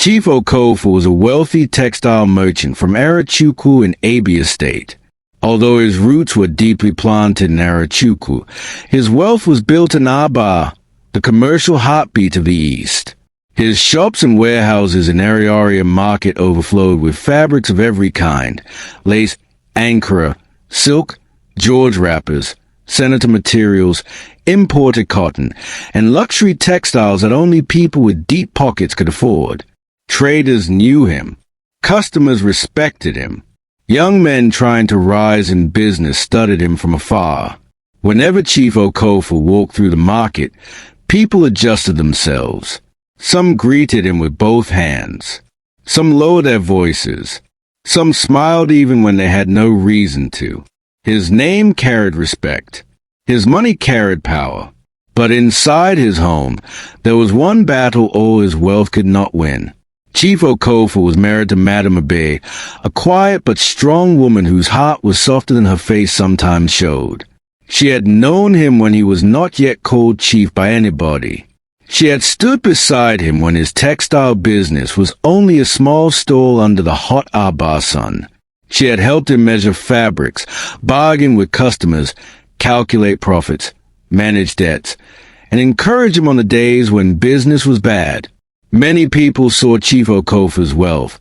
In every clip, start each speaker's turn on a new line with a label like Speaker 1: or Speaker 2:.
Speaker 1: Chief Okofa was a wealthy textile merchant from Arachuku in Abia State. Although his roots were deeply planted in Arachuku, his wealth was built in Aba, the commercial heartbeat of the East. His shops and warehouses in Ariaria Market overflowed with fabrics of every kind: lace, Ankara, silk, George wrappers, senator materials, imported cotton, and luxury textiles that only people with deep pockets could afford. Traders knew him. Customers respected him. Young men trying to rise in business studied him from afar. Whenever Chief Okofa walked through the market, people adjusted themselves. Some greeted him with both hands. Some lowered their voices. Some smiled even when they had no reason to. His name carried respect. His money carried power. But inside his home, there was one battle all his wealth could not win. Chief Okofa was married to Madame Abe, a quiet but strong woman whose heart was softer than her face sometimes showed. She had known him when he was not yet called chief by anybody. She had stood beside him when his textile business was only a small stall under the hot Aba sun. She had helped him measure fabrics, bargain with customers, calculate profits, manage debts, and encourage him on the days when business was bad. Many people saw Chief Okofa's wealth,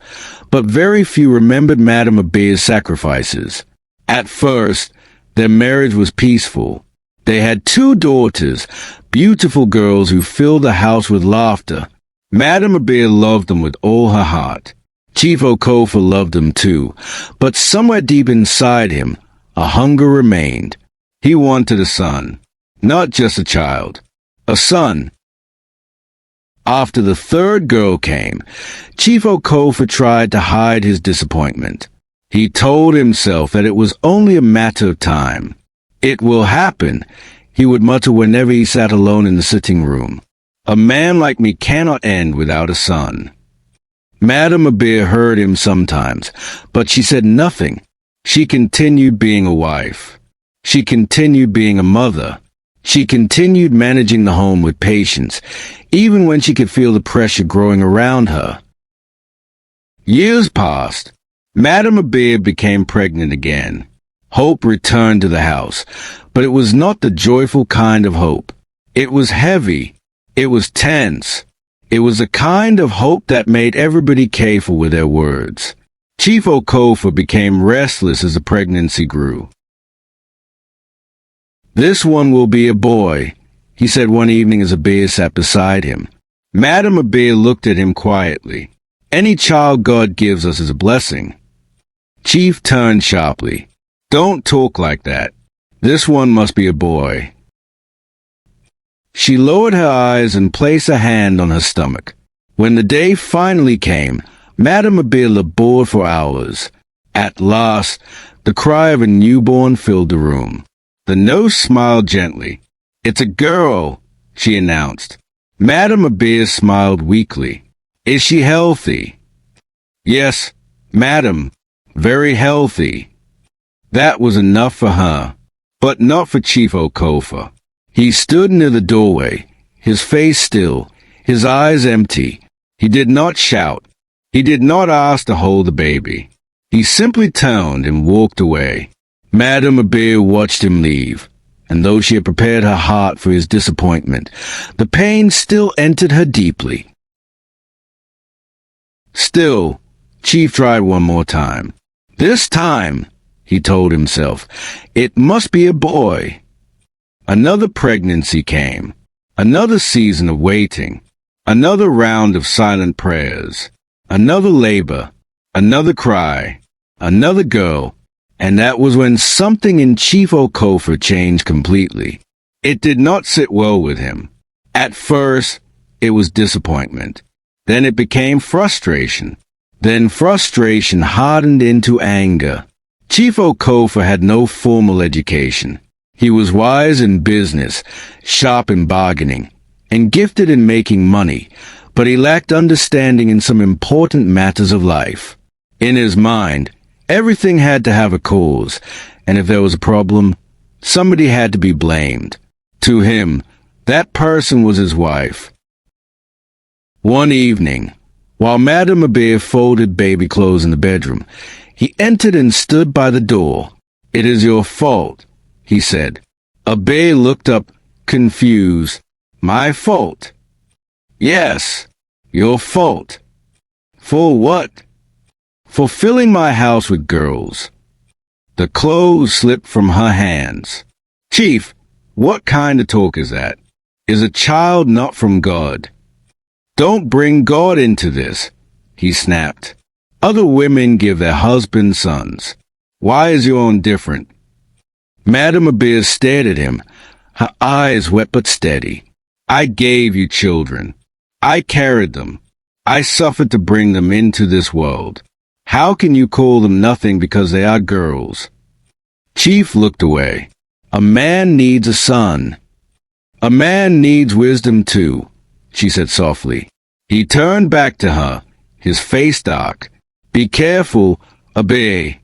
Speaker 1: but very few remembered Madame Abe's sacrifices. At first, their marriage was peaceful. They had 2 daughters, beautiful girls who filled the house with laughter. Madame Abe loved them with all her heart. Chief Okofa loved them too, but somewhere deep inside him, a hunger remained. He wanted a son, not just a child, a son. After the 3rd girl came, Chief Okofa tried to hide his disappointment. He told himself that it was only a matter of time. "It will happen," he would mutter whenever he sat alone in the sitting room. "A man like me cannot end without a son." Madame Abe heard him sometimes, but she said nothing. She continued being a wife. She continued being a mother. She continued managing the home with patience, even when she could feel the pressure growing around her. Years passed. Madame Abe became pregnant again. Hope returned to the house, but it was not the joyful kind of hope. It was heavy. It was tense. It was a kind of hope that made everybody careful with their words. Chief Okofa became restless as the pregnancy grew. "This one will be a boy," he said one evening as Abe sat beside him. Madame Abe looked at him quietly. "Any child God gives us is a blessing." Chief turned sharply. "Don't talk like that. This one must be a boy." She lowered her eyes and placed a hand on her stomach. When the day finally came, Madame Abe labored for hours. At last, the cry of a newborn filled the room. The nurse smiled gently. "It's a girl," she announced. Madame Abe smiled weakly. "Is she healthy?" "Yes, madam, very healthy." That was enough for her, but not for Chief Okofa. He stood near the doorway, his face still, his eyes empty. He did not shout. He did not ask to hold the baby. He simply turned and walked away. Madame Abe watched him leave, and though she had prepared her heart for his disappointment, the pain still entered her deeply. Still, Chief tried one more time. "This time," he told himself, "it must be a boy." Another pregnancy came, another season of waiting, another round of silent prayers, another labor, another cry, another girl, and that was when something in Chief Okofa changed completely. It did not sit well with him. At first, it was disappointment. Then it became frustration. Then frustration hardened into anger. Chief Okofa had no formal education. He was wise in business, sharp in bargaining, and gifted in making money, but he lacked understanding in some important matters of life. In his mind, everything had to have a cause, and if there was a problem, somebody had to be blamed. To him, that person was his wife. One evening, While Madame Abir folded baby clothes in the bedroom, he entered and stood by the door. "It is your fault," he said. Abir looked up, confused. "My fault?" "Yes, your fault." "For what?" "For filling my house with girls." The clothes slipped from her hands. "Chief, what kind of talk is that? Is a child not from God?" "Don't bring God into this," he snapped. "Other women give their husbands sons. Why is your own different?" Madame Abir stared at him, her eyes wet but steady. "I gave you children. I carried them. I suffered to bring them into this world. How can you call them nothing because they are girls?" Chief looked away. "A man needs a son." "A man needs wisdom too," she said softly. He turned back to her, his face dark. "Be careful, Abir."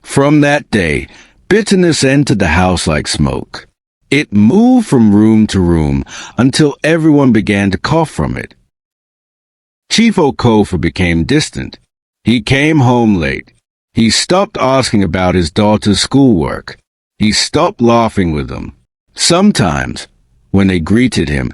Speaker 1: From that day, bitterness entered the house like smoke. It moved from room to room until everyone began to cough from it. Chief Okofa became distant. He came home late. He stopped asking about his daughter's schoolwork. He stopped laughing with them. Sometimes, when they greeted him,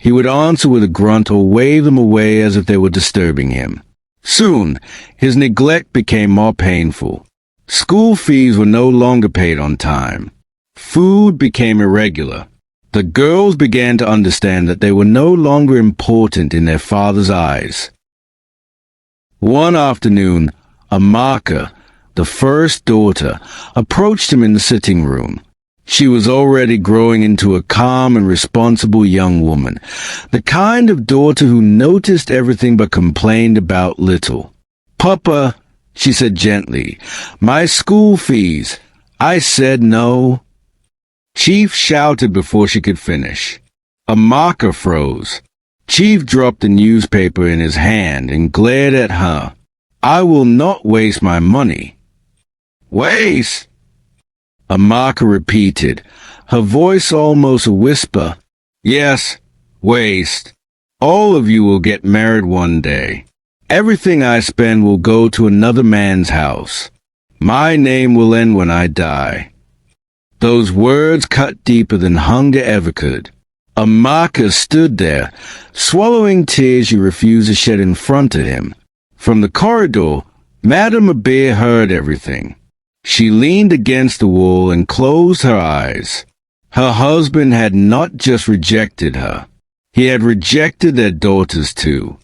Speaker 1: he would answer with a grunt or wave them away as if they were disturbing him. Soon, his neglect became more painful. School fees were no longer paid on time. Food became irregular. The girls began to understand that they were no longer important in their father's eyes. One afternoon, Amaka, the first daughter, approached him in the sitting room. She was already growing into a calm and responsible young woman, the kind of daughter who noticed everything but complained about little. "Papa," she said gently, "my school fees." I said no. Chief shouted before she could finish. Amaka froze. Chief dropped the newspaper in his hand and glared at her. "I will not waste my money." "Waste?" Amaka repeated, her voice almost a whisper. "Yes, waste. All of you will get married one day. Everything I spend will go to another man's house. My name will end when I die." Those words cut deeper than hunger ever could. Amaka stood there, swallowing tears she refused to shed in front of him. From the corridor, Madame Abir heard everything. She leaned against the wall and closed her eyes. Her husband had not just rejected her. He had rejected their daughters too.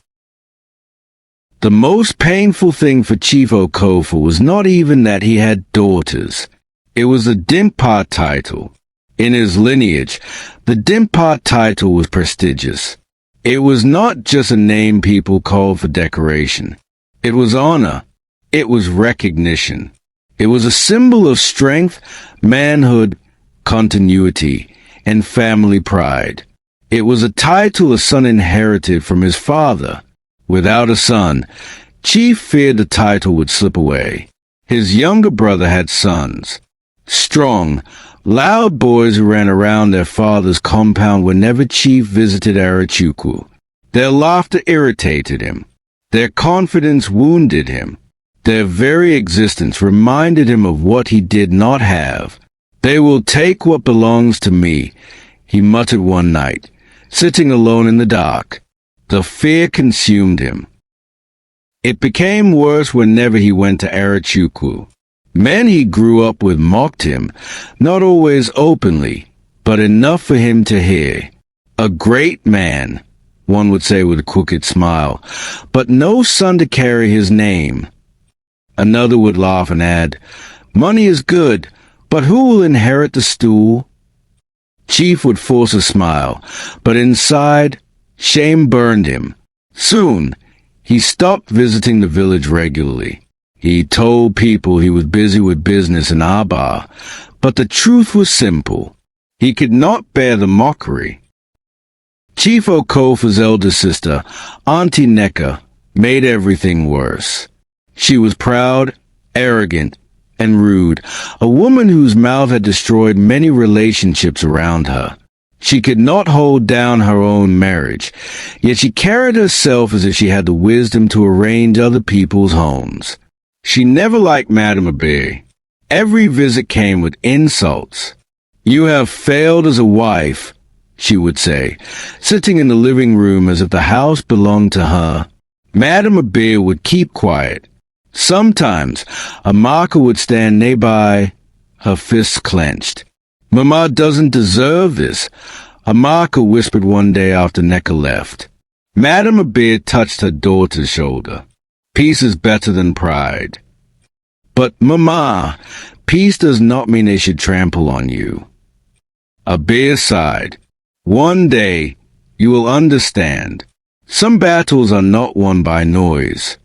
Speaker 1: The most painful thing for Chief Okofa was not even that he had daughters. It was the Dimpa title. In his lineage, the Dimpa title was prestigious. It was not just a name people called for decoration. It was honor. It was recognition. It was a symbol of strength, manhood, continuity, and family pride. It was a title a son inherited from his father. Without a son, Chief feared the title would slip away. His younger brother had sons. Strong, loud boys who ran around their father's compound whenever Chief visited Arachuku. Their laughter irritated him. Their confidence wounded him. Their very existence reminded him of what he did not have. "They will take what belongs to me," he muttered one night, sitting alone in the dark. The fear consumed him. It became worse whenever he went to Arachuku. Men he grew up with mocked him, not always openly, but enough for him to hear. "A great man," one would say with a crooked smile, "but no son to carry his name." Another would laugh and add, "Money is good, but who will inherit the stool?" Chief would force a smile, but inside, shame burned him. Soon, he stopped visiting the village regularly. He told people he was busy with business in Aba, but the truth was simple. He could not bear the mockery. Chief Okofa's elder sister, Auntie Neka, made everything worse. She was proud, arrogant, and rude, a woman whose mouth had destroyed many relationships around her. She could not hold down her own marriage, yet she carried herself as if she had the wisdom to arrange other people's homes. She never liked Madame Abir. Every visit came with insults. "You have failed as a wife," she would say, sitting in the living room as if the house belonged to her. Madame Abir would keep quiet. Sometimes, Amaka would stand nearby, her fists clenched. "Mama doesn't deserve this," Amaka whispered one day after Neka left. Madame Abir touched her daughter's shoulder. "Peace is better than pride." "But, Mama, peace does not mean they should trample on you." Abir sighed. "One day, you will understand. Some battles are not won by noise."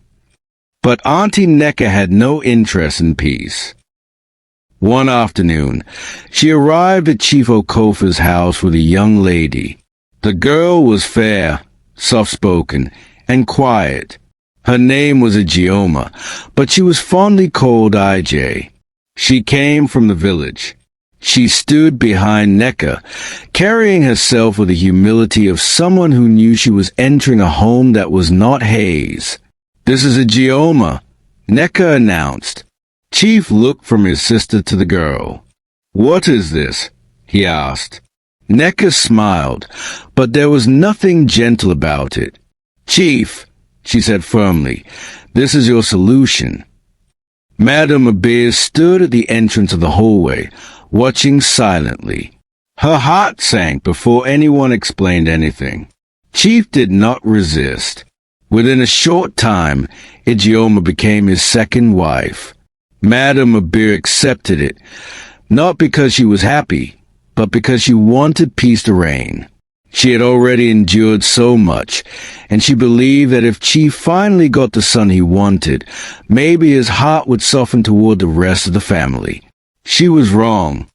Speaker 1: But Auntie Neka had no interest in peace. One afternoon, she arrived at Chief Okofa's house with a young lady. The girl was fair, soft-spoken, and quiet. Her name was Ijeoma, but she was fondly called IJ. She came from the village. She stood behind Neka, carrying herself with the humility of someone who knew she was entering a home that was not hers. "This is Ijeoma," Neka announced. Chief looked from his sister to the girl. "What is this?" he asked. Neka smiled, but there was nothing gentle about it. "Chief," she said firmly, "this is your solution." Madame Abir stood at the entrance of the hallway, watching silently. Her heart sank before anyone explained anything. Chief did not resist. Within a short time, Ijeoma became his second wife. Madame Abir accepted it, not because she was happy, but because she wanted peace to reign. She had already endured so much, and she believed that if Chief finally got the son he wanted, maybe his heart would soften toward the rest of the family. She was wrong.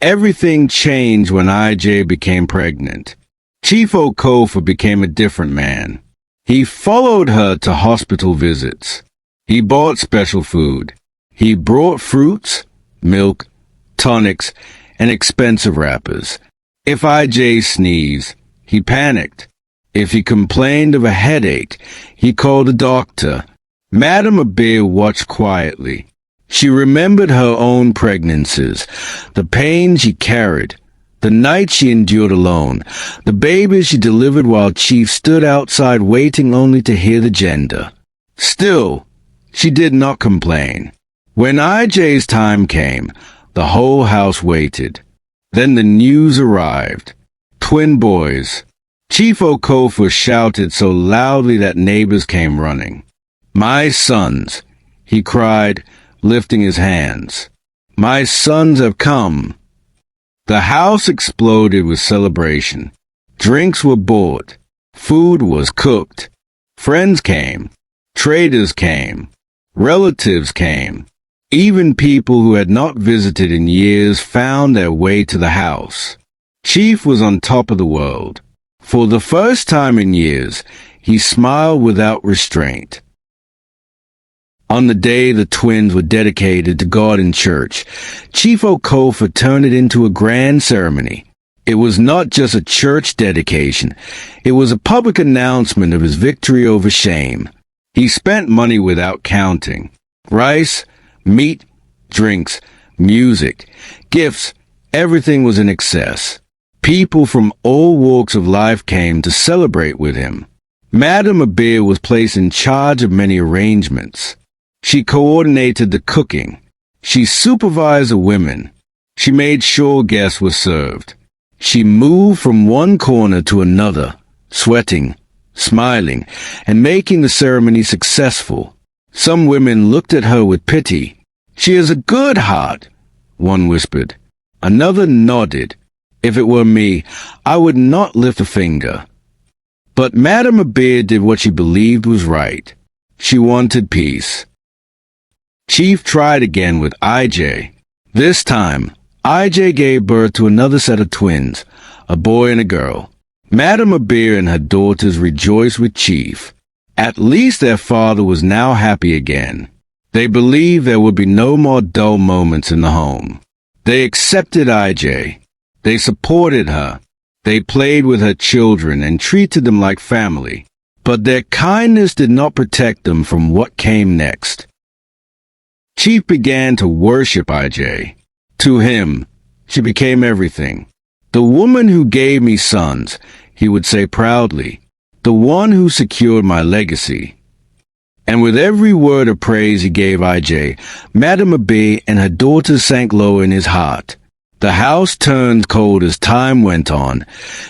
Speaker 1: Everything changed when IJ became pregnant. Chief Okofa became a different man. He followed her to hospital visits. He bought special food. He brought fruits, milk, tonics, and expensive wrappers. If IJ sneezed, he panicked. If he complained of a headache, he called a doctor. Madame Abir watched quietly. She remembered her own pregnancies, the pain she carried, the nights she endured alone, the babies she delivered while Chief stood outside waiting only to hear the gender. Still, she did not complain. When IJ's time came, the whole house waited. Then the news arrived. Twin boys. Chief Okofa shouted so loudly that neighbors came running. "My sons," he cried, lifting his hands. "My sons have come." The house exploded with celebration. Drinks were bought. Food was cooked. Friends came. Traders came. Relatives came. Even people who had not visited in years found their way to the house. Chief was on top of the world. For the first time in years, he smiled without restraint. On the day the twins were dedicated to God in church, Chief Okofa turned it into a grand ceremony. It was not just a church dedication. It was a public announcement of his victory over shame. He spent money without counting. Rice, meat, drinks, music, gifts, everything was in excess. People from all walks of life came to celebrate with him. Madame Abir was placed in charge of many arrangements. She coordinated the cooking. She supervised the women. She made sure guests were served. She moved from one corner to another, sweating, smiling, and making the ceremony successful. Some women looked at her with pity. "She has a good heart," one whispered. Another nodded. "If it were me, I would not lift a finger." But Madame Abir did what she believed was right. She wanted peace. Chief tried again with IJ. This time, IJ gave birth to another set of twins, a boy and a girl. Madame Abir and her daughters rejoiced with Chief. At least their father was now happy again. They believed there would be no more dull moments in the home. They accepted IJ. They supported her. They played with her children and treated them like family. But their kindness did not protect them from what came next. Chief began to worship IJ. To him, she became everything. The woman who gave me sons, he would say proudly. The one who secured my legacy. And with every word of praise he gave IJ, Madame Abe and her daughters sank low in his heart. The house turned cold as time went on.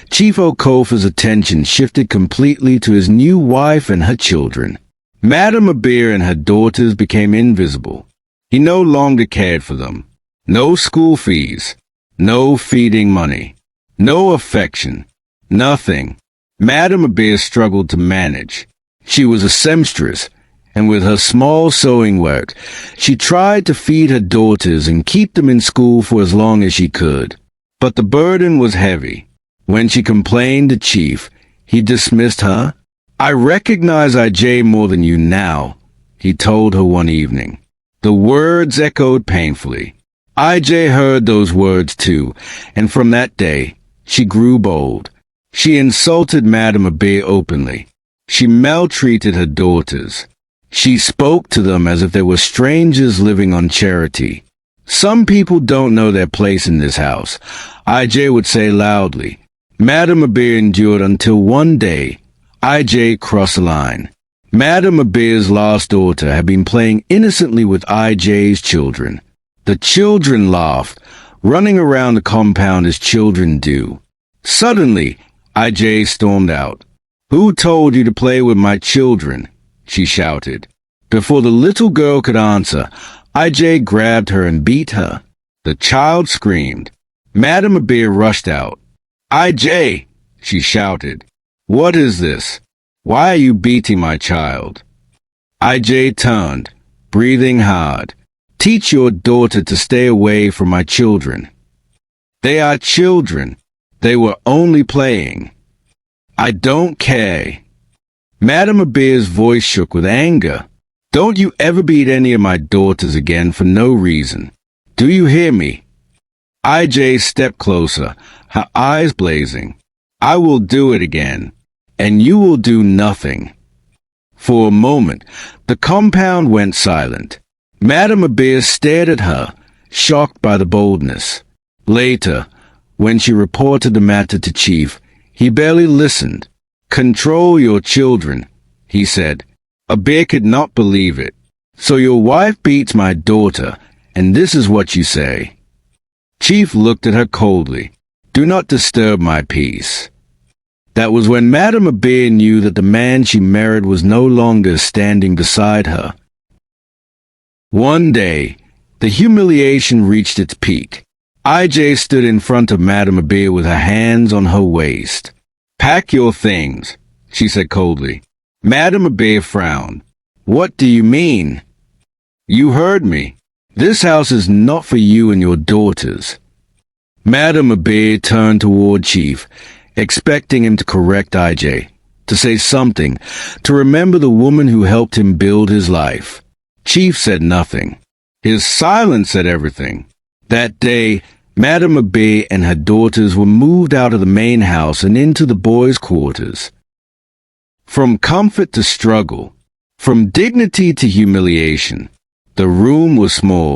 Speaker 1: Chief Okofa's attention shifted completely to his new wife and her children. Madame Abe and her daughters became invisible. He no longer cared for them. No school fees. No feeding money. No affection. Nothing. Madame Abe struggled to manage. She was a seamstress, and with her small sewing work, she tried to feed her daughters and keep them in school for as long as she could. But the burden was heavy. When she complained to Chief, he dismissed her. "I recognize IJ more than you now," he told her one evening. The words echoed painfully. IJ heard those words too, and from that day, she grew bold. She insulted Madame Abe openly. She maltreated her daughters. She spoke to them as if they were strangers living on charity. "Some people don't know their place in this house," IJ would say loudly. Madame Abe endured until one day, IJ crossed the line. Madame Abe's last daughter had been playing innocently with IJ's children. The children laughed, running around the compound as children do. Suddenly, IJ stormed out. "Who told you to play with my children?" she shouted. Before the little girl could answer, IJ grabbed her and beat her. The child screamed. Madame Abe rushed out. "IJ!" she shouted. "What is this? Why are you beating my child?" IJ turned, breathing hard. "Teach your daughter to stay away from my children." "They are children. They were only playing." "I don't care." Madame Abe's voice shook with anger. "Don't you ever beat any of my daughters again for no reason. Do you hear me?" IJ stepped closer, her eyes blazing. "I will do it again, and you will do nothing." For a moment, the compound went silent. Madame Abe stared at her, shocked by the boldness. Later, when she reported the matter to Chief, he barely listened. "Control your children," he said. Abe could not believe it. "So your wife beats my daughter, and this is what you say?" Chief looked at her coldly. "Do not disturb my peace." That was when Madame Abe knew that the man she married was no longer standing beside her. One day, the humiliation reached its peak. IJ stood in front of Madame Abe with her hands on her waist. "Pack your things," she said coldly. Madame Abe frowned. "What do you mean?" "You heard me. This house is not for you and your daughters." Madame Abe turned toward Chief, expecting him to correct IJ, to say something, to remember the woman who helped him build his life. Chief said nothing. His silence said everything. That day, Madame Abe and her daughters were moved out of the main house and into the boys' quarters. From comfort to struggle, from dignity to humiliation, the room was small.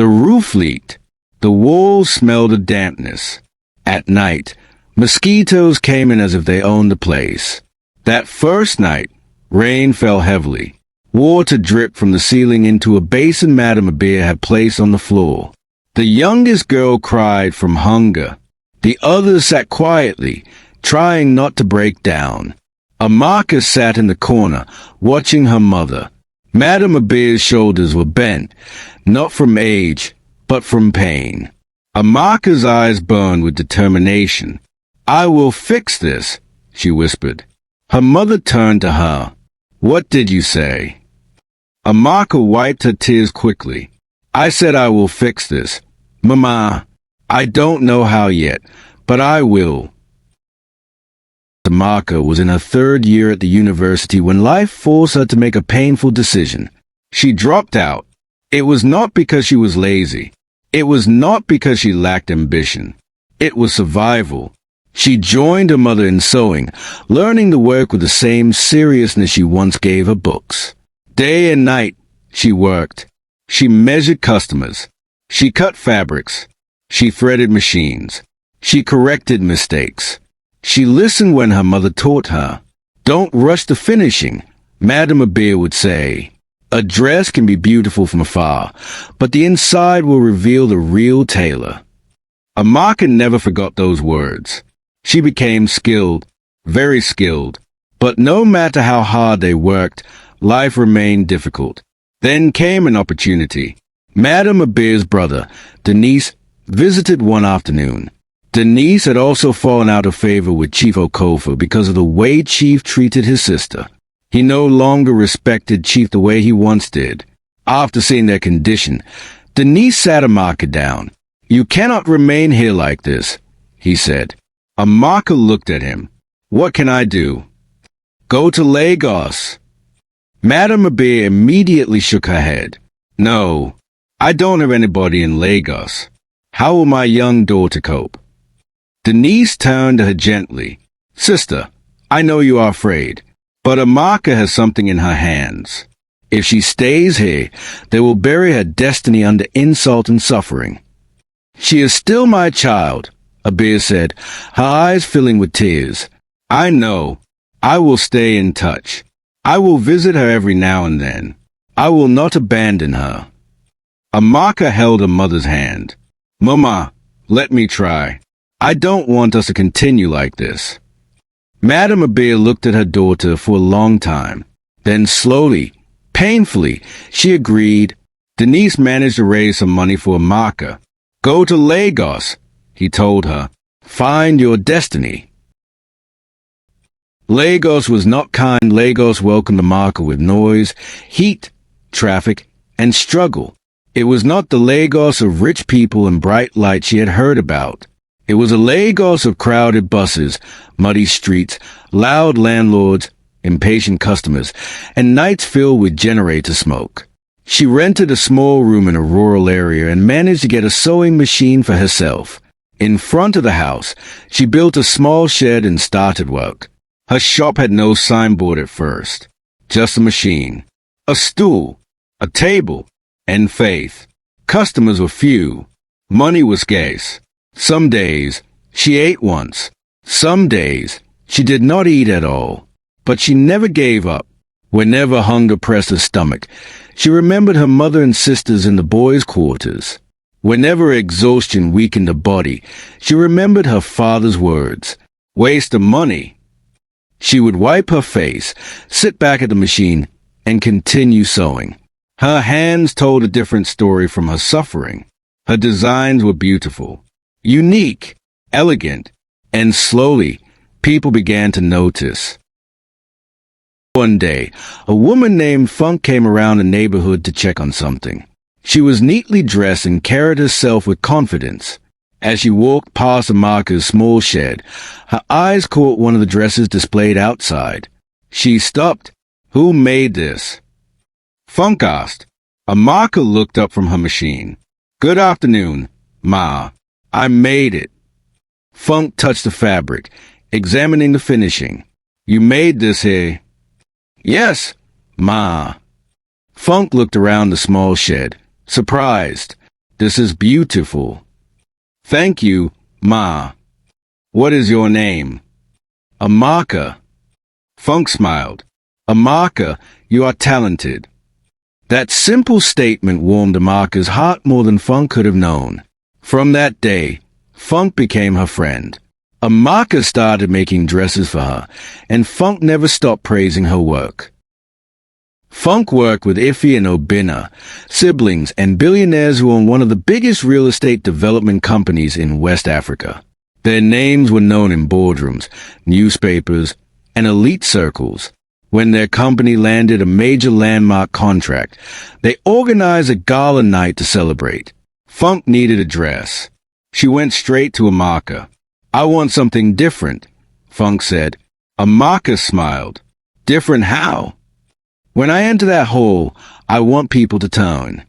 Speaker 1: The roof leaked. The walls smelled of dampness. At night, mosquitoes came in as if they owned the place. That first night, rain fell heavily. Water dripped from the ceiling into a basin Madame Abe had placed on the floor. The youngest girl cried from hunger. The others sat quietly, trying not to break down. Amaka sat in the corner, watching her mother. Madame Abe's shoulders were bent, not from age, but from pain. Amaka's eyes burned with determination. "I will fix this," she whispered. Her mother turned to her. "What did you say?" Amaka wiped her tears quickly. "I said I will fix this. Mama, I don't know how yet, but I will." Amaka was in her third year at the university when life forced her to make a painful decision. She dropped out. It was not because she was lazy. It was not because she lacked ambition. It was survival. She joined her mother in sewing, learning to work with the same seriousness she once gave her books. Day and night, she worked. She measured customers. She cut fabrics. She threaded machines. She corrected mistakes. She listened when her mother taught her. Don't rush to finishing, Madame Abir would say. A dress can be beautiful from afar, but the inside will reveal the real tailor. Amaka never forgot those words. She became skilled, very skilled, but no matter how hard they worked, life remained difficult. Then came an opportunity. Madame Abir's brother, Denise, visited one afternoon. Denise had also fallen out of favor with Chief Okofa because of the way Chief treated his sister. He no longer respected Chief the way he once did. After seeing their condition, Denise sat Amaka down. "You cannot remain here like this," he said. Amaka looked at him. "What can I do?" "Go to Lagos." Madame Abir immediately shook her head. "No, I don't have anybody in Lagos. How will my young daughter cope?" Denise turned to her gently. "Sister, I know you are afraid, but Amaka has something in her hands. If she stays here, they will bury her destiny under insult and suffering." "She is still my child," Abir said, her eyes filling with tears. "I know. I will stay in touch. I will visit her every now and then. I will not abandon her." Amaka held her mother's hand. "Mama, let me try. I don't want us to continue like this." Madame Abir looked at her daughter for a long time. Then slowly, painfully, she agreed. Denise managed to raise some money for Amaka. "Go to Lagos," he told her. "Find your destiny." Lagos was not kind. Lagos welcomed Amaka with noise, heat, traffic, and struggle. It was not the Lagos of rich people and bright lights she had heard about. It was a Lagos of crowded buses, muddy streets, loud landlords, impatient customers, and nights filled with generator smoke. She rented a small room in a rural area and managed to get a sewing machine for herself. In front of the house, she built a small shed and started work. Her shop had no signboard at first, just a machine, a stool, a table, and faith. Customers were few. Money was scarce. Some days, she ate once. Some days, she did not eat at all. But she never gave up. Whenever hunger pressed her stomach, she remembered her mother and sisters in the boys' quarters. Whenever exhaustion weakened her body, she remembered her father's words, "Waste of money." She would wipe her face, sit back at the machine, and continue sewing. Her hands told a different story from her suffering. Her designs were beautiful, unique, elegant, and slowly, people began to notice. One day, a woman named Funk came around the neighborhood to check on something. She was neatly dressed and carried herself with confidence. As she walked past Amaka's small shed, her eyes caught one of the dresses displayed outside. She stopped. "Who made this?" Funk asked. Amaka looked up from her machine. "Good afternoon, Ma. I made it." Funk touched the fabric, examining the finishing. "You made this here?" "Yes, Ma." Funk looked around the small shed, surprised. "This is beautiful." "Thank you, Ma. What is your name?" "Amaka." Funk smiled. "Amaka, you are talented." That simple statement warmed Amaka's heart more than Funk could have known. From that day, Funk became her friend. Amaka started making dresses for her, and Funk never stopped praising her work. Funk worked with Ife and Obinna, siblings and billionaires who owned one of the biggest real estate development companies in West Africa. Their names were known in boardrooms, newspapers, and elite circles. When their company landed a major landmark contract, they organized a gala night to celebrate. Funk needed a dress. She went straight to Amaka. "I want something different," Funk said. Amaka smiled. "Different how?" "When I enter that hall, I want people to turn."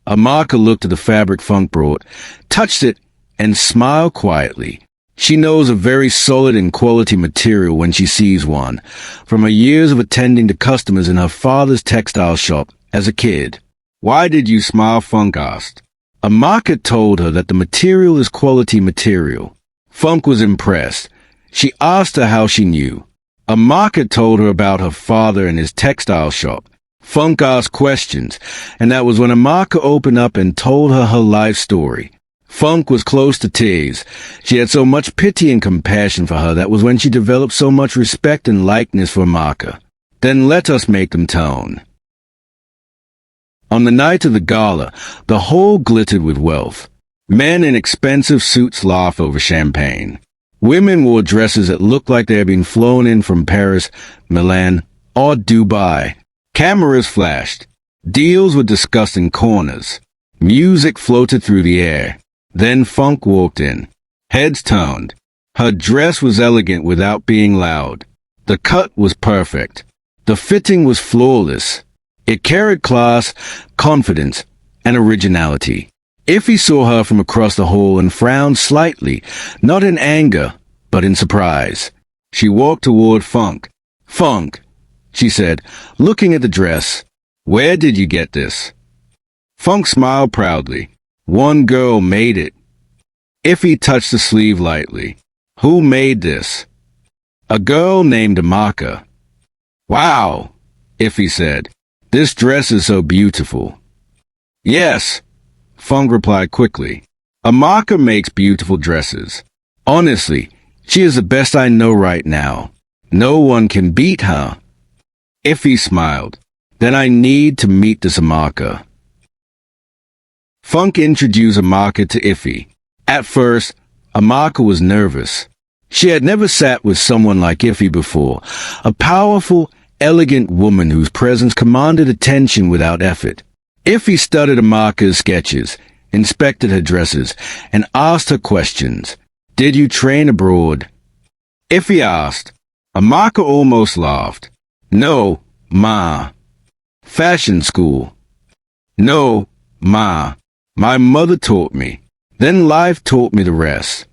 Speaker 1: Amaka looked at the fabric Funk brought, touched it, and smiled quietly. She knows a very solid and quality material when she sees one, from her years of attending to customers in her father's textile shop as a kid. "Why did you smile?" Funk asked. Amaka told her that the material is quality material. Funk was impressed. She asked her how she knew. Amaka told her about her father and his textile shop. Funk asked questions, and that was when Amaka opened up and told her life story. Funk was close to tears. She had so much pity and compassion for her that was when she developed so much respect and likeness for Amaka. Then let us make them tone. On the night of the gala, the hall glittered with wealth. Men in expensive suits laughed over champagne. Women wore dresses that looked like they had been flown in from Paris, Milan, or Dubai. Cameras flashed. Deals were discussed in corners. Music floated through the air. Then Funk walked in. Heads turned. Her dress was elegant without being loud. The cut was perfect. The fitting was flawless. It carried class, confidence, and originality. Iffy saw her from across the hall and frowned slightly, not in anger, but in surprise. She walked toward Funk. "Funk," she said, looking at the dress. "Where did you get this?" Funk smiled proudly. "One girl made it." Iffy touched the sleeve lightly. "Who made this?" "A girl named Amaka." "Wow," Iffy said. "This dress is so beautiful." "Yes," Funk replied quickly. "Amaka makes beautiful dresses. Honestly, she is the best I know right now. No one can beat her." Iffy smiled. "Then I need to meet this Amaka." Funk introduced Amaka to Iffy. At first, Amaka was nervous. She had never sat with someone like Iffy before, a powerful, elegant woman whose presence commanded attention without effort. Iffy studied Amaka's sketches, inspected her dresses, and asked her questions. "Did you train abroad?" Iffy asked. Amaka almost laughed. "No, ma." "Fashion school?" "No, ma. My mother taught me. Then life taught me the rest."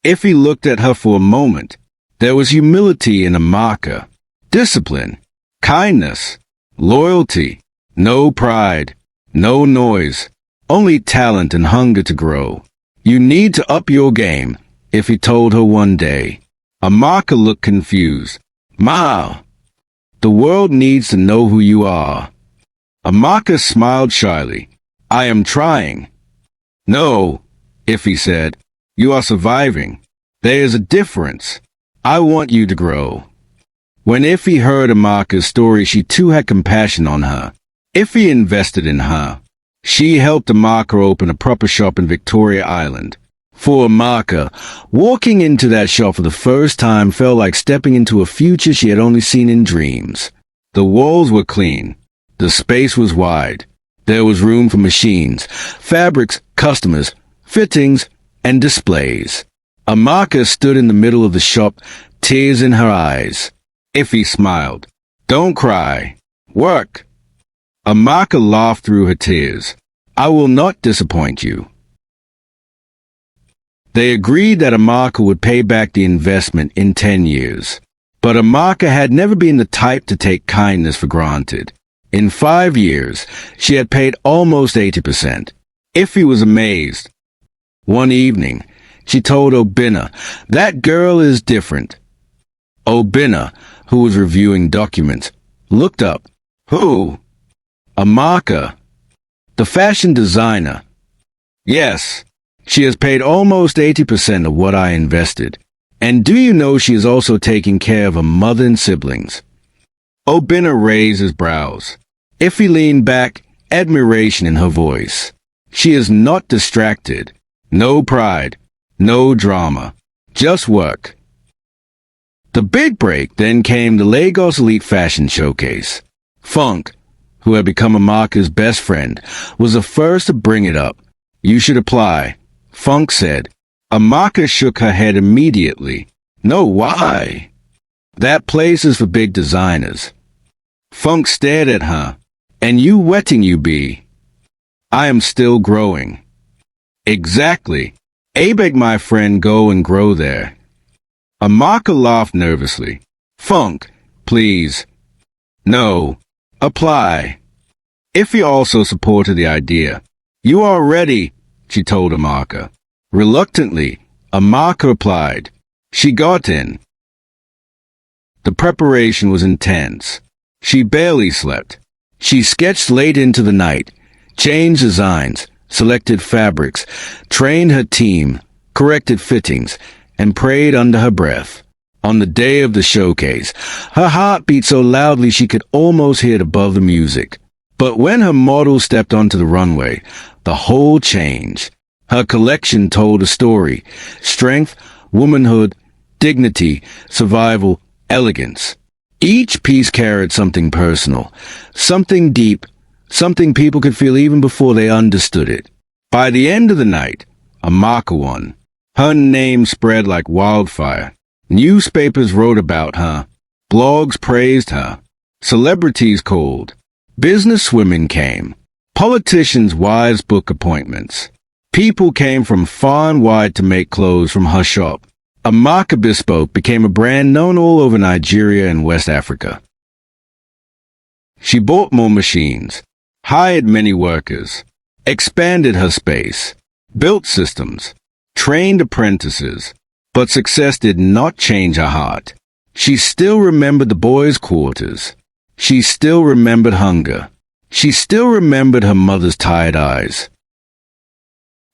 Speaker 1: Iffy looked at her for a moment. There was humility in Amaka, discipline, kindness, loyalty, no pride, no noise, only talent and hunger to grow. "You need to up your game," Iffy told her one day. Amaka looked confused. "Ma, the world needs to know who you are." Amaka smiled shyly. "I am trying." "No," Iffy said. "You are surviving. There is a difference. I want you to grow." When Iffy heard Amaka's story, she too had compassion on her. Iffy invested in her. She helped Amaka open a proper shop in Victoria Island. For Amaka, walking into that shop for the first time felt like stepping into a future she had only seen in dreams. The walls were clean. The space was wide. There was room for machines, fabrics, customers, fittings, and displays. Amaka stood in the middle of the shop, tears in her eyes. Iffy smiled. "Don't cry. Work." Amaka laughed through her tears. "I will not disappoint you." They agreed that Amaka would pay back the investment in 10 years. But Amaka had never been the type to take kindness for granted. In 5 years, she had paid almost 80%. Iffy was amazed. One evening, she told Obinna, "That girl is different." Obinna, who was reviewing documents, looked up. "Who?" "Amaka, the fashion designer." "Yes, she has paid almost 80% of what I invested. And do you know she is also taking care of her mother and siblings?" Obinna raised his brows. Iffy leaned back, admiration in her voice. She is not distracted. No pride. No drama. Just work. The big break then came the Lagos Elite Fashion Showcase. Funk, who had become Amaka's best friend, was the first to bring it up. "You should apply," Funk said. Amaka shook her head immediately. "No, why?" "That place is for big designers." Funk stared at her. "And you wetting you be?" "I am still growing." "Exactly. I beg my friend go and grow there. Amaka laughed nervously. Funk, please. No. Apply. Iffy also supported the idea. You are ready, she told Amaka. Reluctantly, Amaka applied. She got in. The preparation was intense. She barely slept. She sketched late into the night, changed designs, selected fabrics, trained her team, corrected fittings, and prayed under her breath. On the day of the showcase, her heart beat so loudly she could almost hear it above the music. But when her model stepped onto the runway, the whole changed. Her collection told a story: strength, womanhood, dignity, survival, elegance. Each piece carried something personal, something deep, something people could feel even before they understood it. By the end of the night, Amaka won. Her name spread like wildfire. Newspapers wrote about her. Blogs praised her. Celebrities called. Businesswomen came. Politicians' wives booked appointments. People came from far and wide to make clothes from her shop. Amaka Bespoke became a brand known all over Nigeria and West Africa. She bought more machines, hired many workers, expanded her space, built systems, trained apprentices, but success did not change her heart. She still remembered the boys' quarters. She still remembered hunger. She still remembered her mother's tired eyes.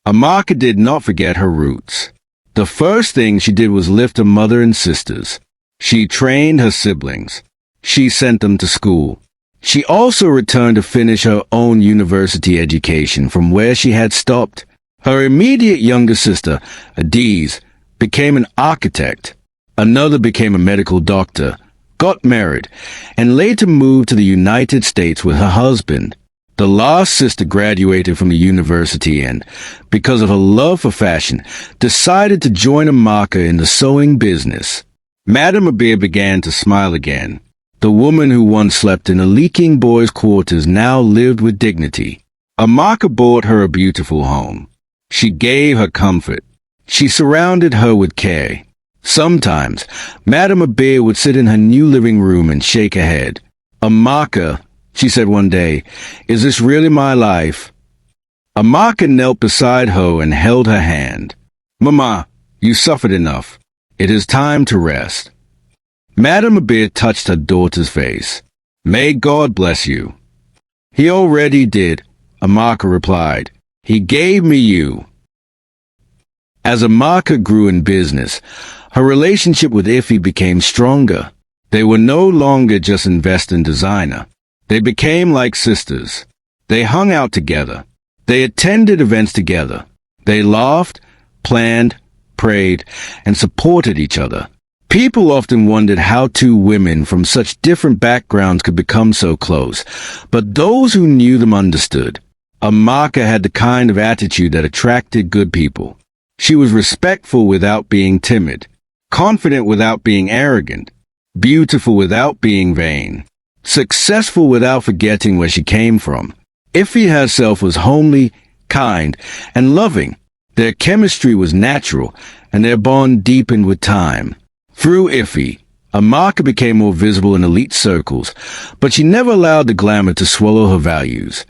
Speaker 1: Amaka did not forget her roots. The first thing she did was lift her mother and sisters. She trained her siblings. She sent them to school. She also returned to finish her own university education from where she had stopped. Her immediate younger sister, Adiz, became an architect. Another became a medical doctor, got married, and later moved to the United States with her husband. The last sister graduated from the university and, because of her love for fashion, decided to join Amaka in the sewing business. Madame Abir began to smile again. The woman who once slept in a leaking boys' quarters now lived with dignity. Amaka bought her a beautiful home. She gave her comfort. She surrounded her with care. Sometimes, Madame Abir would sit in her new living room and shake her head. Amaka, she said one day, is this really my life? Amaka knelt beside her and held her hand. Mama, you suffered enough. It is time to rest. Madame Abir touched her daughter's face. May God bless you. He already did, Amaka replied. He gave me you. As Amaka grew in business, her relationship with Iffy became stronger. They were no longer just invest in designer. They became like sisters. They hung out together. They attended events together. They laughed, planned, prayed, and supported each other. People often wondered how two women from such different backgrounds could become so close, but those who knew them understood. Amaka had the kind of attitude that attracted good people. She was respectful without being timid, confident without being arrogant, beautiful without being vain, successful without forgetting where she came from. Iffy herself was homely, kind, and loving. Their chemistry was natural, and their bond deepened with time. Through Iffy, Amaka became more visible in elite circles, but she never allowed the glamour to swallow her values.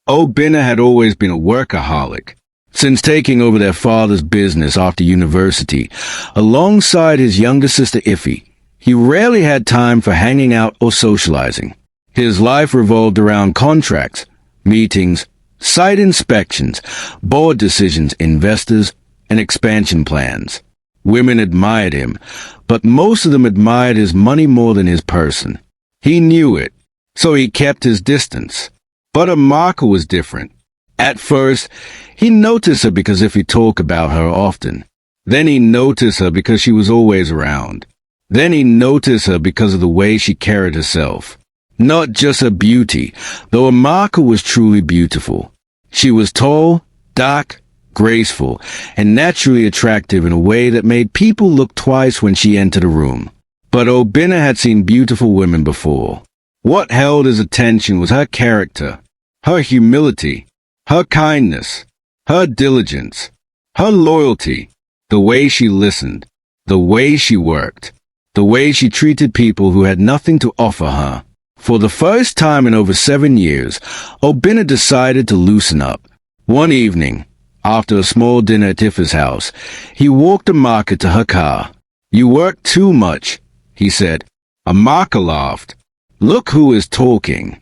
Speaker 1: Obinna had always been a workaholic. Since taking over their father's business after university, alongside his younger sister Iffy, he rarely had time for hanging out or socializing. His life revolved around contracts, meetings, site inspections, board decisions, investors, and expansion plans. Women admired him, but most of them admired his money more than his person. He knew it, so he kept his distance. But Amaka was different. At first, he noticed her because Iffy talked about her often. Then he noticed her because she was always around. Then he noticed her because of the way she carried herself. Not just her beauty, though Amaka was truly beautiful. She was tall, dark, graceful, and naturally attractive in a way that made people look twice when she entered a room. But Obinna had seen beautiful women before. What held his attention was her character, her humility, her kindness, her diligence. Her loyalty, the way she listened, the way she worked, the way she treated people who had nothing to offer her. For the first time in over 7 years, Obinna decided to loosen up. One evening, after a small dinner at Tifa's house, he walked Amaka to her car. "You work too much," he said. Amaka laughed. "Look who is talking."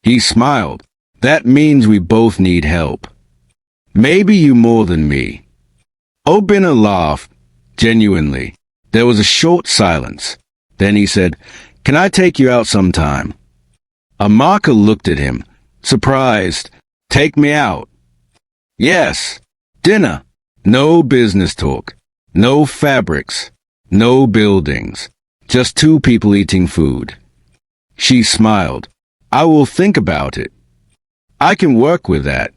Speaker 1: He smiled. "That means we both need help. Maybe you more than me." Obinna laughed, genuinely. There was a short silence. Then he said, "Can I take you out sometime?" Amaka looked at him, surprised. "Take me out?" "Yes. Dinner. No business talk. No fabrics. No buildings. Just two people eating food." She smiled. "I will think about it. I can work with that."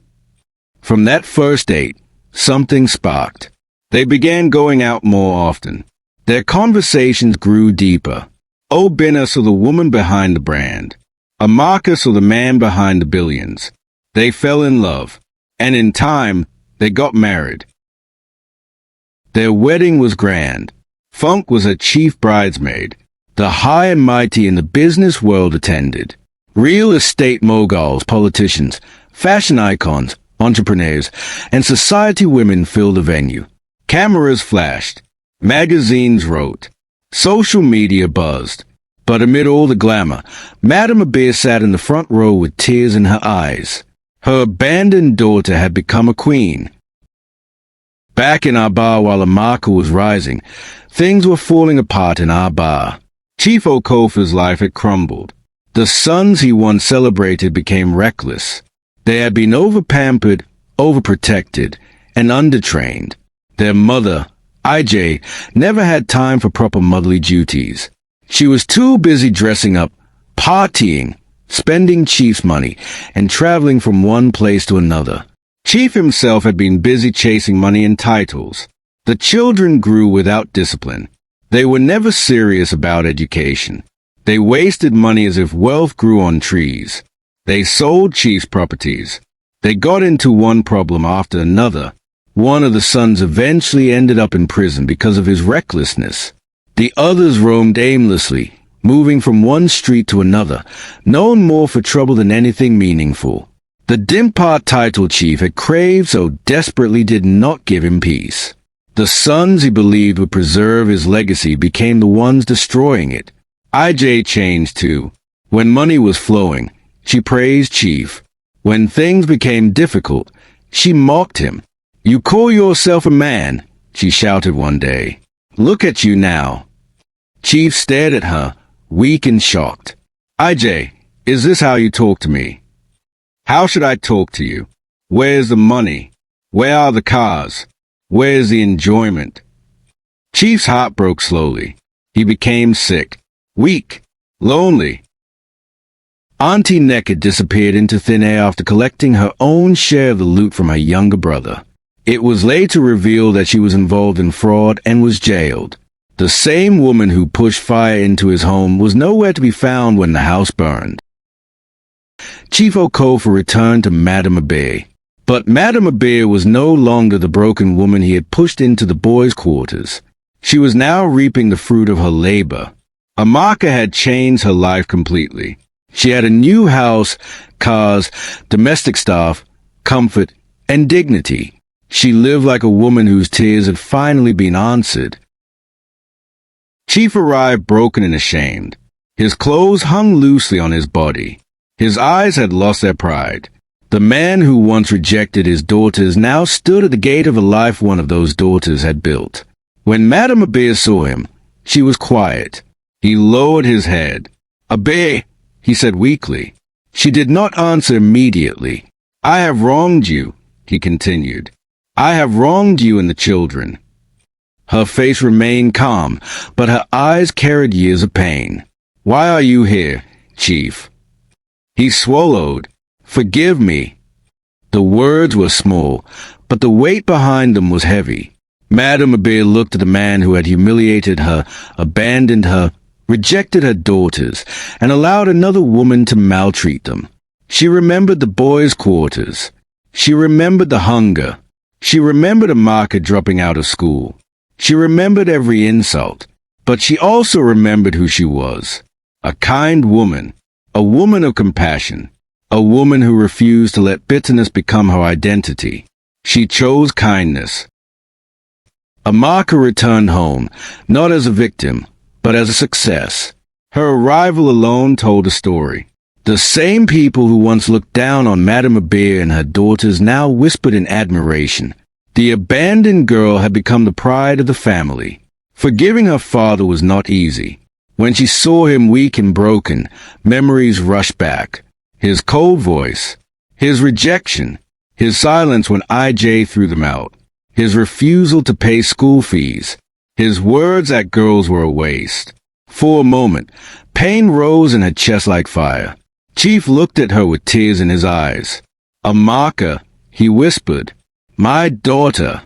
Speaker 1: From that first date, something sparked. They began going out more often. Their conversations grew deeper. Obinna saw the woman behind the brand. Amaka saw the man behind the billions. They fell in love, and in time, they got married. Their wedding was grand. Funk was her chief bridesmaid. The high and mighty in the business world attended. Real estate moguls, politicians, fashion icons, entrepreneurs, and society women filled the venue. Cameras flashed. Magazines wrote. Social media buzzed. But amid all the glamour, Madame Abir sat in the front row with tears in her eyes. Her abandoned daughter had become a queen. Back in our bar while Amaka was rising, things were falling apart in our bar. Chief Okofa's life had crumbled. The sons he once celebrated became reckless. They had been over-pampered, overprotected, and undertrained. Their mother, IJ, never had time for proper motherly duties. She was too busy dressing up, partying, spending Chief's money, and traveling from one place to another. Chief himself had been busy chasing money and titles. The children grew without discipline. They were never serious about education. They wasted money as if wealth grew on trees. They sold Chief's properties. They got into one problem after another. One of the sons eventually ended up in prison because of his recklessness. The others roamed aimlessly, moving from one street to another, known more for trouble than anything meaningful. The Dimpart title chief had craved so desperately did not give him peace. The sons he believed would preserve his legacy became the ones destroying it. IJ changed too. When money was flowing, she praised Chief. When things became difficult, she mocked him. "You call yourself a man," she shouted one day. "Look at you now." Chief stared at her, weak and shocked. "IJ, is this how you talk to me? How should I talk to you? Where's the money? Where are the cars? Where's the enjoyment?" Chief's heart broke slowly. He became sick, weak, lonely. Auntie Neck had disappeared into thin air after collecting her own share of the loot from her younger brother. It was later revealed that she was involved in fraud and was jailed. The same woman who pushed fire into his home was nowhere to be found when the house burned. Chief Okofa returned to Madame Abir. But Madame Abir was no longer the broken woman he had pushed into the boys' quarters. She was now reaping the fruit of her labor. Amaka had changed her life completely. She had a new house, cars, domestic staff, comfort, and dignity. She lived like a woman whose tears had finally been answered. Chief arrived broken and ashamed. His clothes hung loosely on his body. His eyes had lost their pride. The man who once rejected his daughters now stood at the gate of a life one of those daughters had built. When Madame Abir saw him, she was quiet. He lowered his head. "Abir," he said weakly. She did not answer immediately. "I have wronged you," he continued. "I have wronged you and the children." Her face remained calm, but her eyes carried years of pain. "Why are you here, Chief?" He swallowed. "Forgive me." The words were small, but the weight behind them was heavy. Madame Abir looked at the man who had humiliated her, abandoned her, rejected her daughters, and allowed another woman to maltreat them. She remembered the boys' quarters. She remembered the hunger. She remembered Amaka dropping out of school. She remembered every insult, but she also remembered who she was. A kind woman, a woman of compassion, a woman who refused to let bitterness become her identity. She chose kindness. Amaka returned home, not as a victim, but as a success. Her arrival alone told a story. The same people who once looked down on Madame Abir and her daughters now whispered in admiration. The abandoned girl had become the pride of the family. Forgiving her father was not easy. When she saw him weak and broken, memories rushed back. His cold voice, his rejection, his silence when IJ threw them out, his refusal to pay school fees, his words that girls were a waste. For a moment, pain rose in her chest like fire. Chief looked at her with tears in his eyes. "Amaka," he whispered, "my daughter."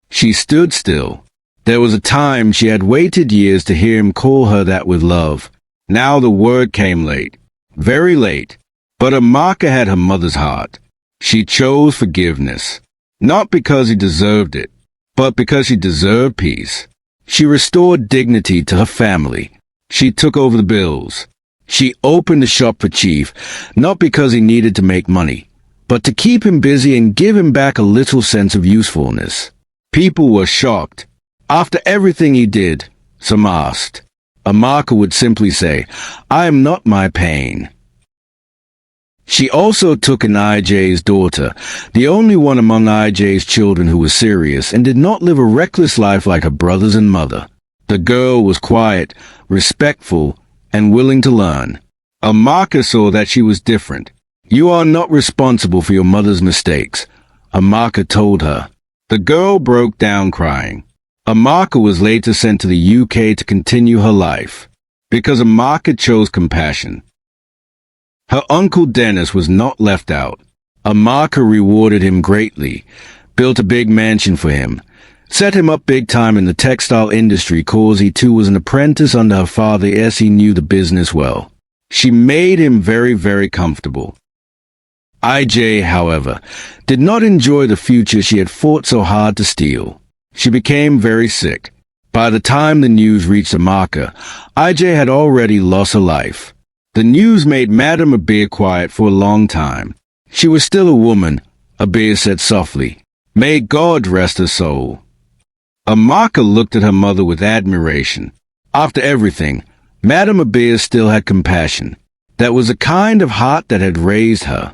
Speaker 1: She stood still. There was a time she had waited years to hear him call her that with love. Now the word came late, very late. But Amaka had her mother's heart. She chose forgiveness, not because he deserved it, but because she deserved peace. She restored dignity to her family. She took over the bills. She opened the shop for Chief, not because he needed to make money, but to keep him busy and give him back a little sense of usefulness. People were shocked. After everything he did, some asked. Amaka would simply say, "I am not my pain." She also took in IJ's daughter, the only one among IJ's children who was serious and did not live a reckless life like her brothers and mother. The girl was quiet, respectful, and willing to learn. Amaka saw that she was different. "You are not responsible for your mother's mistakes," Amaka told her. The girl broke down crying. Amaka was later sent to the UK to continue her life, because Amaka chose compassion. Her uncle Dennis was not left out. Amaka rewarded him greatly, built a big mansion for him, set him up big time in the textile industry cause he too was an apprentice under her father as he knew the business well. She made him very, very comfortable. IJ, however, did not enjoy the future she had fought so hard to steal. She became very sick. By the time the news reached Amaka, IJ had already lost her life. The news made Madame Abir quiet for a long time. She was still a woman, Abir said softly. "May God rest her soul." Amaka looked at her mother with admiration. After everything, Madame Abir still had compassion. That was a kind of heart that had raised her.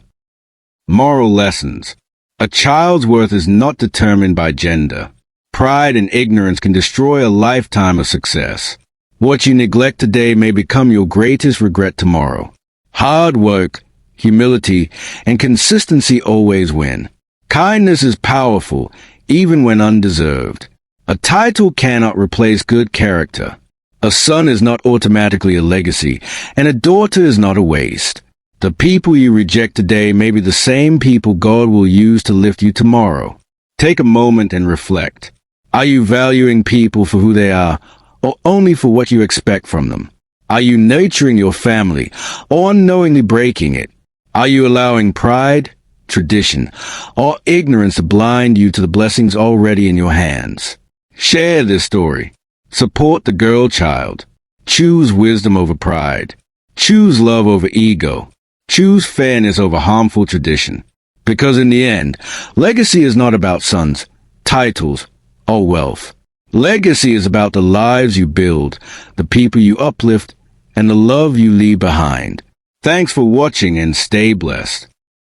Speaker 1: Moral lessons. A child's worth is not determined by gender. Pride and ignorance can destroy a lifetime of success. What you neglect today may become your greatest regret tomorrow. Hard work, humility, and consistency always win. Kindness is powerful, even when undeserved. A title cannot replace good character. A son is not automatically a legacy, and a daughter is not a waste. The people you reject today may be the same people God will use to lift you tomorrow. Take a moment and reflect. Are you valuing people for who they are, or only for what you expect from them? Are you nurturing your family, or unknowingly breaking it? Are you allowing pride, tradition, or ignorance to blind you to the blessings already in your hands? Share this story. Support the girl child. Choose wisdom over pride. Choose love over ego. Choose fairness over harmful tradition. Because in the end, legacy is not about sons, titles, or wealth. Legacy is about the lives you build, the people you uplift, and the love you leave behind. Thanks for watching and stay blessed.